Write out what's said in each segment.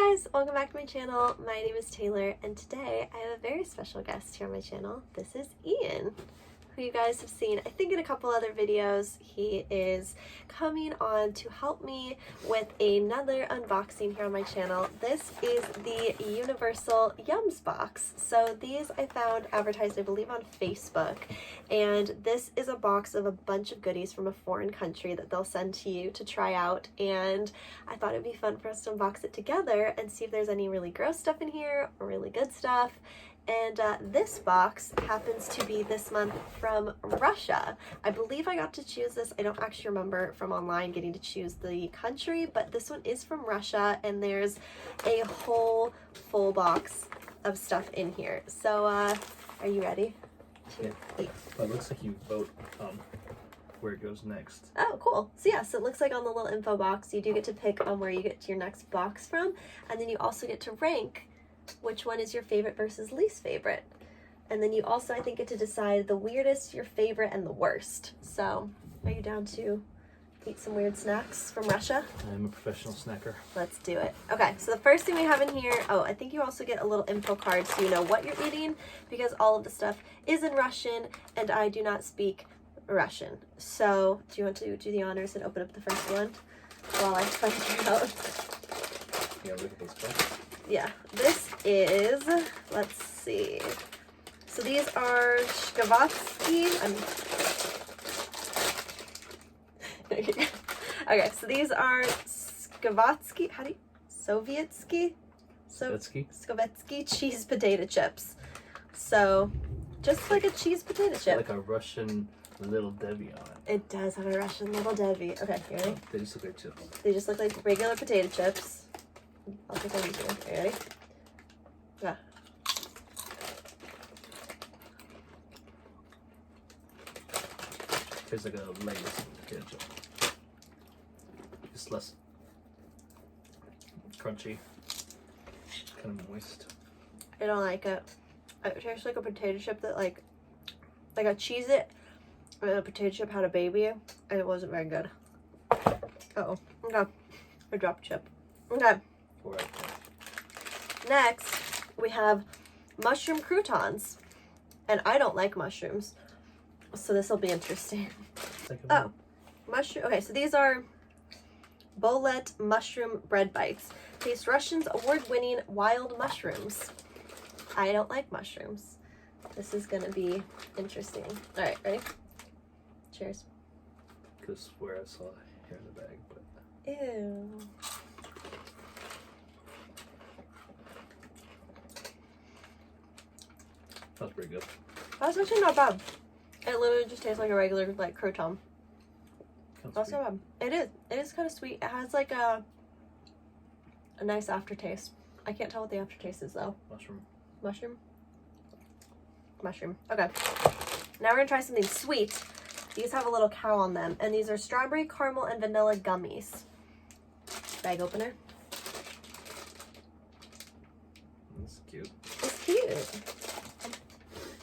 Hi guys, welcome back to my channel. My name is Taylor and today I have a very special guest here on my channel. This is Ian, who you guys have seen I think in a couple other videos. He is coming on to help me with another unboxing here on my channel. This is the Universal Yums box. So these I found advertised I believe on Facebook, and this is a box of a bunch of goodies from a foreign country that they'll send to you to try out, and I thought it'd be fun for us to unbox it together and see if there's any really gross stuff in here or really good stuff. And this box happens to be this month from Russia. I believe I got to choose this. I don't actually remember from online getting to choose the country, but this one is from Russia, and there's a whole full box of stuff in here. So are you ready to eat? Well, it looks like you vote where it goes next. Oh, cool. So yeah, so it looks like on the little info box, you do get to pick on where you get your next box from, and then you also get to rank which one is your favorite versus least favorite. And then you also, I think, get to decide the weirdest, your favorite, and the worst. So, are you down to eat some weird snacks from Russia? I'm a professional snacker. Let's do it. Okay, so the first thing we have in here, oh, I think you also get a little info card so you know what you're eating, because all of the stuff is in Russian, and I do not speak Russian. So, do you want to do the honors and open up the first one while I find it out? Yeah, look at this box. Yeah, this is, let's see. So these are Shkavatsky. Okay, so these are Shkavatsky. How do you? Sovietsky? Sovietsky cheese potato chips. So, just like a cheese potato chip. Like a Russian Little Debbie on it. It does have a Russian Little Debbie. Okay, you ready? They just look like chips. They just look like regular potato chips. I'll take one easier. Are you ready? Yeah. Tastes like a Lay's potato chip. Just less crunchy. Kind of moist. I don't like it. It tastes like a potato chip that like a Cheez-It and a potato chip had a baby, and it wasn't very good. Uh-oh. Okay. I dropped chip. Okay. Right. Next, we have mushroom croutons. And I don't like mushrooms, so this will be interesting. Oh, mushroom. Okay, so these are Bolet mushroom bread bites. Taste Russian's award-winning wild mushrooms. I don't like mushrooms. This is gonna be interesting. All right, ready? Cheers. Because where I saw here in the bag, but Ew. that's pretty good. That's actually not bad. It literally just tastes like a regular like crouton. That's not bad. It is. It is kind of sweet. It has like a nice aftertaste. I can't tell what the aftertaste is though. Mushroom. Mushroom? Mushroom. Okay. Now we're gonna try something sweet. These have a little cow on them, and these are strawberry, caramel, and vanilla gummies. Bag opener. That's cute. It's cute.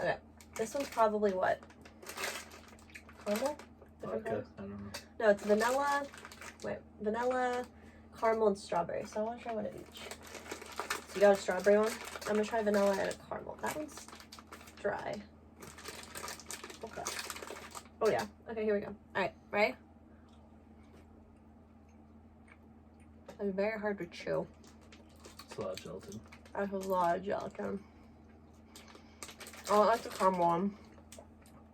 Okay. This one's probably what? Caramel? Different Vodka? kinds? I don't know. No, it's vanilla. Wait, vanilla, caramel, and strawberry. So I want to try one of each. So you got a strawberry one? I'm gonna try vanilla and a caramel. That one's dry. Okay. Oh yeah. Okay, here we go. Alright, ready? It's very hard to chew. It's a lot of gelatin. That's a lot of gelatin. Oh, I like the caramel one.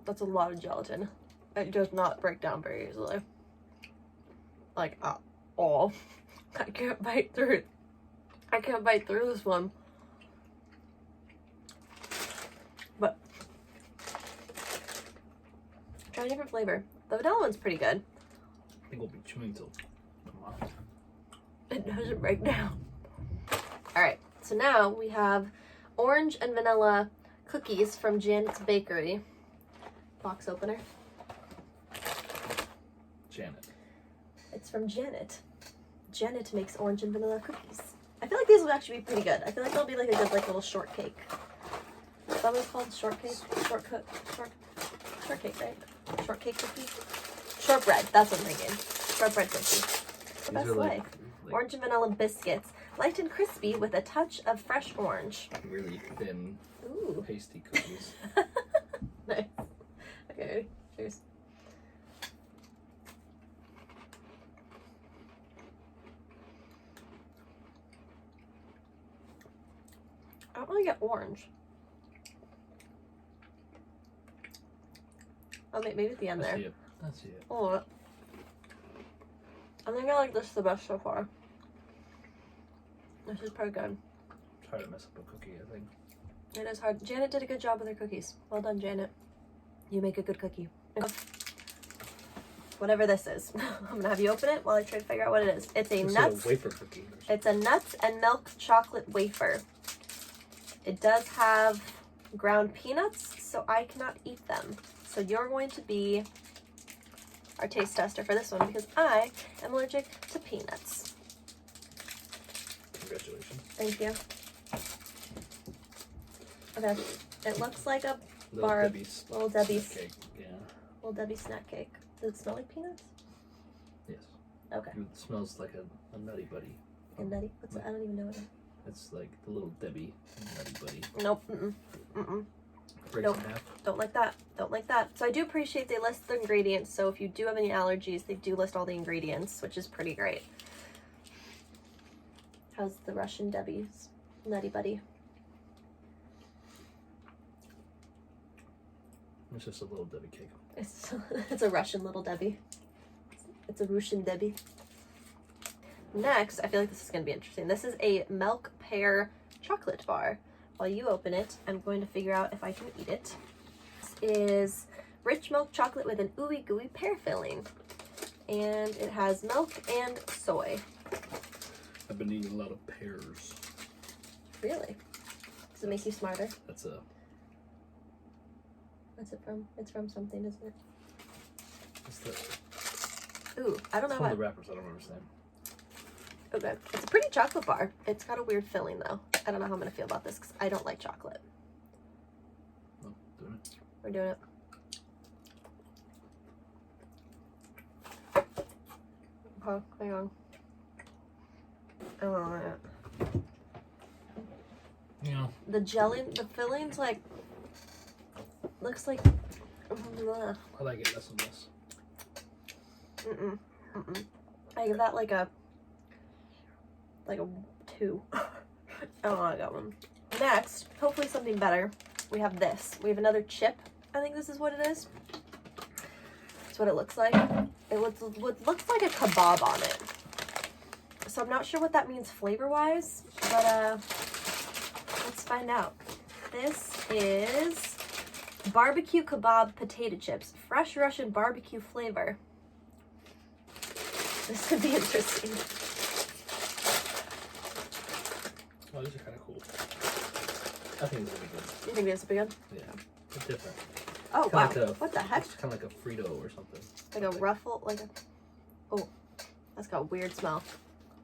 That's a lot of gelatin. It does not break down very easily. Like, at all. I can't bite through it. I can't bite through this one. But, try a different flavor. The vanilla one's pretty good. I think we'll be chewing till tomorrow. It doesn't break down. Alright, so now we have orange and vanilla cookies from Janet's Bakery. Box opener. Janet. It's from Janet. Janet makes orange and vanilla cookies. I feel like these will actually be pretty good. I feel like they'll be like a good like little shortcake. Is that what it's called? Shortcake? Shortcake, right? Shortcake cookie? Shortbread. That's what I'm thinking. Shortbread cookie. The best way. Orange and vanilla biscuits. light and crispy with a touch of fresh orange. Really thin, Ooh. pasty cookies. Nice. Okay, ready? Cheers. I don't really get orange. Oh, maybe at the end there. I see it. Oh, I think I like this the best so far. This is pretty good. It's hard to mess up a cookie, I think. It is hard. Janet did a good job with her cookies. Well done, Janet. You make a good cookie. Whatever this is. I'm gonna have you open it while I try to figure out what it is. It's a nuts. A wafer cookie. It's a nuts and milk chocolate wafer. It does have ground peanuts, so I cannot eat them. So you're going to be our taste tester for this one because I am allergic to peanuts. Congratulations. Thank you. Okay, it looks like a Little bar, Debbie's. Little Debbie's Cake. Yeah. Little Debbie snack cake. Does it smell like peanuts? Yes. Okay. It smells like a Nutty Buddy. And nutty? What's it? I don't even know what it is. It's like the Little Debbie Nutty Buddy. Nope. Mm-mm. Breaks Nope. in half. Don't like that. Don't like that. So I do appreciate they list the ingredients. So if you do have any allergies, they do list all the ingredients, which is pretty great. How's the Russian Debbie's Nutty Buddy? It's just a Little Debbie cake. It's a Russian Little Debbie. It's a Russian Debbie. Next, I feel like this is going to be interesting. This is a milk pear chocolate bar. While you open it, I'm going to figure out if I can eat it. This is rich milk chocolate with an ooey gooey pear filling. And it has milk and soy. I've been eating a lot of pears. Really? Does it make you smarter? That's a... What's it from? It's from something, isn't it? What's that? Ooh, I don't know It's one what. of the wrappers, I don't understand. Okay. It's a pretty chocolate bar. It's got a weird filling though. I don't know how I'm gonna feel about this because I don't like chocolate. Oh, doing it. We're doing it. Okay, hang on. I don't know that. Yeah. The jelly, the filling's like, looks like, ugh. I like it less and less. I give that like a 2. I don't know, I got one. Next, hopefully something better. We have this. We have another chip. I think this is what it is. That's what it looks like. It looks like a kebab on it. So I'm not sure what that means flavor-wise, but let's find out. This is barbecue kebab potato chips, fresh Russian barbecue flavor. This could be interesting. Oh, these are kind of cool. I think this will be good. You think this will be good? Yeah, it's different. Oh, Kinda wow. like a- What the heck? It's kind of like a Frito or something. Like a ruffle, like a... Oh, that's got a weird smell.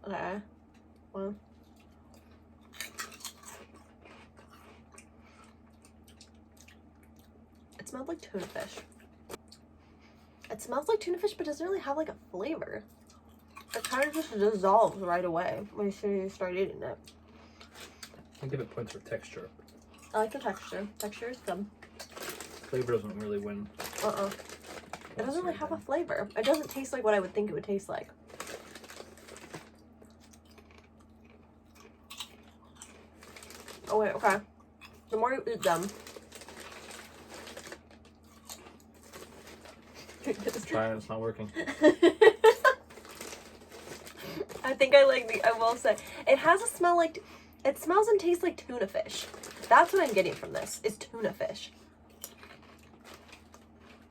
Okay. Well. It smelled like tuna fish. It smells like tuna fish, but doesn't really have like a flavor. It kind of just dissolves right away when you start eating it. I give it points for texture. I like the texture. Texture is good. Flavor doesn't really win. It doesn't really have a flavor. It doesn't taste like what I would think it would taste like. Oh wait, okay. The more you eat them, It's trying, it's not working. I think I like the, I will say, it has a smell like, it smells and tastes like tuna fish. That's what I'm getting from this, is tuna fish.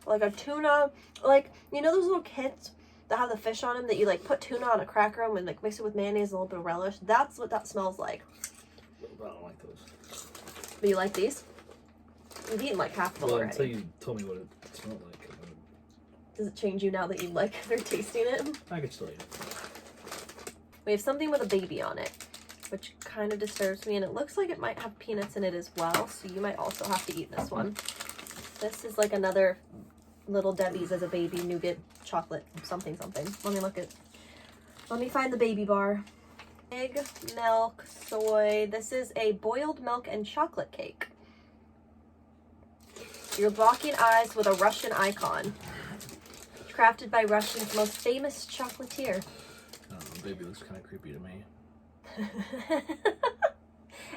Like a tuna, like, you know those little kits that have the fish on them that you like put tuna on a cracker and like mix it with mayonnaise and a little bit of relish? That's what that smells like. I don't like those. But you like these? You've eaten like half of them Well, already. until you told me what it smelled like. Does it change you now that you like, they're tasting it? I could still eat it. We have something with a baby on it, which kind of disturbs me, and it looks like it might have peanuts in it as well, so you might also have to eat this one. This is like another Little Debbie's as a baby nougat chocolate something something. Let me find the baby bar. Egg, milk, soy. This is a boiled milk and chocolate cake. You're locking eyes with a Russian icon. Crafted by Russia's most famous chocolatier. Oh, baby looks kind of creepy to me.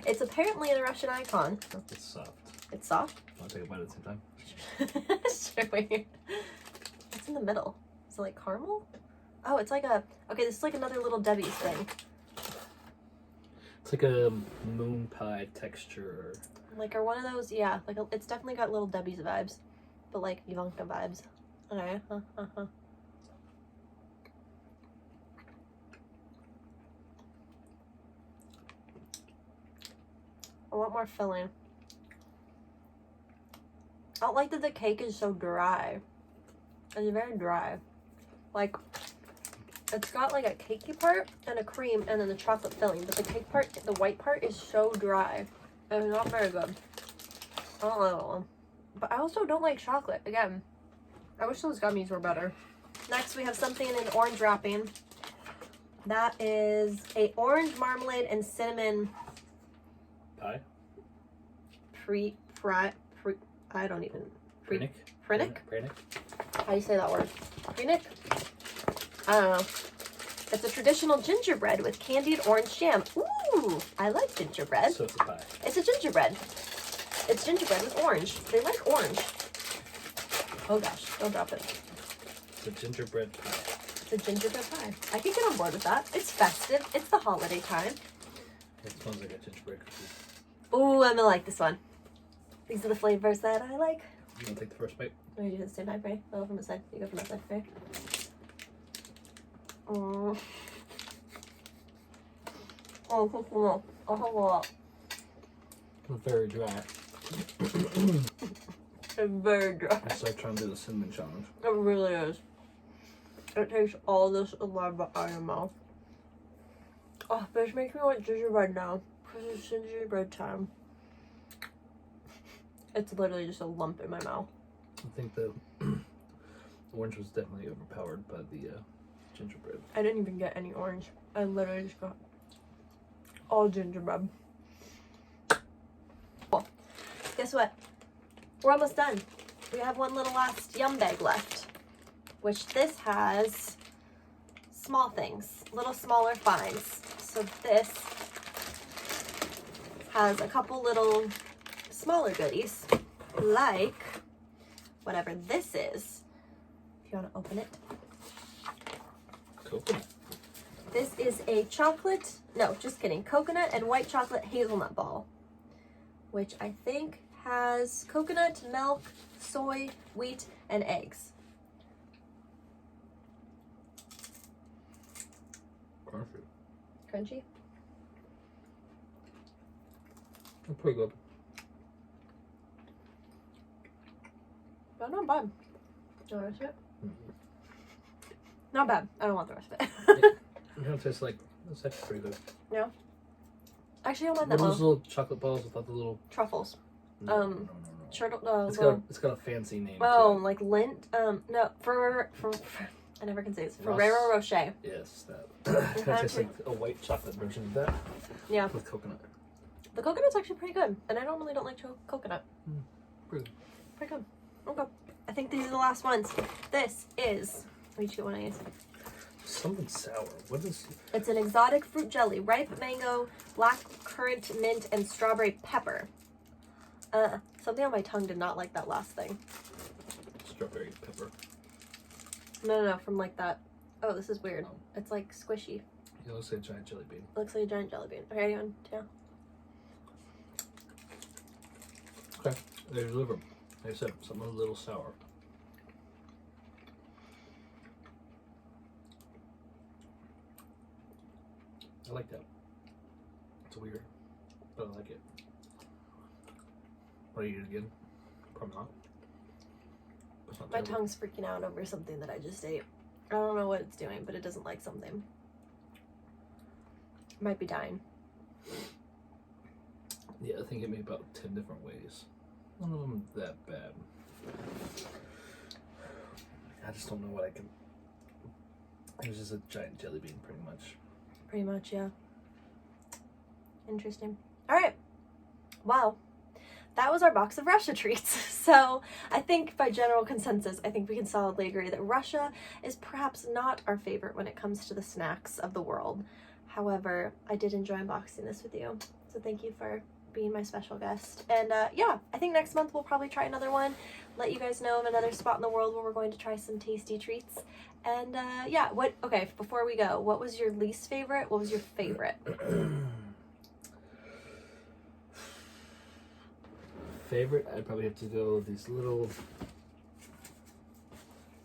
It's apparently the Russian icon. It's soft. It's soft? Want to take a bite at the same time? Sure. What's in the middle? Is it like caramel? Oh, it's like a... Okay, this is like another Little Debbie's thing. It's like a moon pie texture. Like, or one of those, yeah. Like, it's definitely got Little Debbie's vibes. But like, Ivanka vibes. Okay. I want more filling. I don't like that the cake is so dry. It's very dry. Like, it's got like a cakey part and a cream and then the chocolate filling. But the cake part, the white part is so dry. And it's not very good. I don't like that one. But I also don't like chocolate. Again, I wish those gummies were better. Next, we have something in orange wrapping. That is a orange marmalade and cinnamon Pie? I don't even... Pranic? Pranic? Pranic? How do you say that word? Pranic? I don't know. It's a traditional gingerbread with candied orange jam. Ooh, I like gingerbread. So it's a pie. It's a gingerbread. It's gingerbread with orange. They like orange. Oh gosh, don't drop it. It's a gingerbread pie. It's a gingerbread pie. I can get on board with that. It's festive. It's the holiday time. It smells like a gingerbread cookie. Ooh, I'm gonna like this one. These are the flavors that I like. You want to take the first bite? Let me do the same time, Faye. Go from this side. You go from that side, Faye. Oh, oh, oh, It's very dry. it's very dry. It's like trying to do the cinnamon challenge. It really is. It takes all this saliva out of your mouth. Oh, but it's making me want gingerbread now. Because it's gingerbread time. It's literally just a lump in my mouth. I think the orange was definitely overpowered by the gingerbread. I didn't even get any orange. I literally just got all gingerbread. Cool. Guess what? We're almost done. We have one little last yum bag left. Which this has small things. Little smaller finds. So this has a couple little smaller goodies. Like whatever this is. If you want to open it. Coconut. This is a chocolate, no, just kidding, coconut and white chocolate hazelnut ball, which I think has coconut, milk, soy, wheat, and eggs. Crunchy. Crunchy? Pretty good. But not bad. You want the rest of it? Mm-hmm. Not bad. I don't want the rest of it. You know, it tastes like, it's actually pretty good. Yeah. Actually, I don't mind What that are one. those little chocolate balls without the little... Truffles. No. Turtle, It's got a fancy name. oh, to it. like lint. No, for I never can say this. Ross. Ferrero Rocher. Yes, that. It kind of tastes like a white chocolate version of that. Yeah. With coconut. The coconut's actually pretty good, and I normally don't like coconut. Pretty good. Pretty good. Okay. I think these are the last ones. This is. Let me chew one of these. Something sour. What is... It's an exotic fruit jelly, ripe mango, black currant, mint, and strawberry pepper. Something on my tongue did not like that last thing. Strawberry pepper. No, from like that. Oh, this is weird. It's like squishy. It looks like a giant jelly bean. It looks like a giant jelly bean. Okay, anyone? Yeah. Okay, they deliver. Like I said, something a little sour. I like that. It's weird, but I like it. Want to eat it again? Probably not. It's not My terrible. tongue's freaking out over something that I just ate. I don't know what it's doing, but it doesn't like something. It might be dying. Yeah, I think it made about 10 different ways. None of them that bad. I just don't know what I can... It was just a giant jelly bean, pretty much. Pretty much, yeah. Interesting. All right. Wow. That was our box of Russia treats. So I think by general consensus, I think we can solidly agree that Russia is perhaps not our favorite when it comes to the snacks of the world. However, I did enjoy unboxing this with you. So thank you for being my special guest. And yeah, I think next month we'll probably try another one. Let you guys know of another spot in the world where we're going to try some tasty treats. And yeah, okay, before we go, what was your least favorite? What was your favorite? Favorite, I'd probably have to go with these little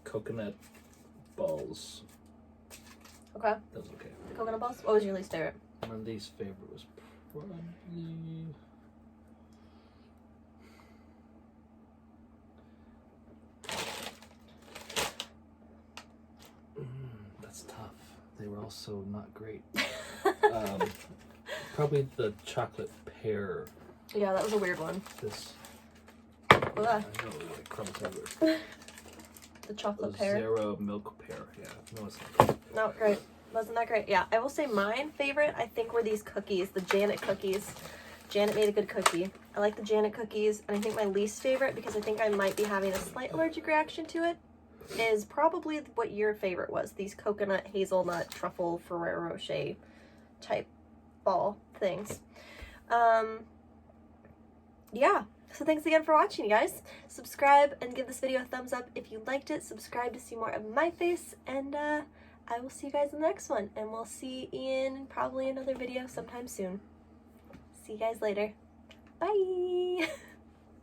coconut balls. Okay. That was okay. The coconut balls? What was your least favorite? My least favorite was probably... that's tough. They were also not great. Probably the chocolate pear. Yeah, that was a weird one. This. Ugh. I know, like crumbs everywhere. The chocolate pear. Zero milk pear. Yeah, no, it's not. Not great. Wasn't that great? Yeah, I will say mine favorite, I think, were these cookies, the Janet cookies. Janet made a good cookie. I like the Janet cookies, and I think my least favorite, because I think I might be having a slight allergic reaction to it, is probably what your favorite was. These coconut, hazelnut, truffle, Ferrero Rocher type ball things. Yeah, so thanks again for watching, you guys. Subscribe and give this video a thumbs up if you liked it. Subscribe to see more of my face, and I will see you guys in the next one, and we'll see in probably another video sometime soon. See you guys later. Bye!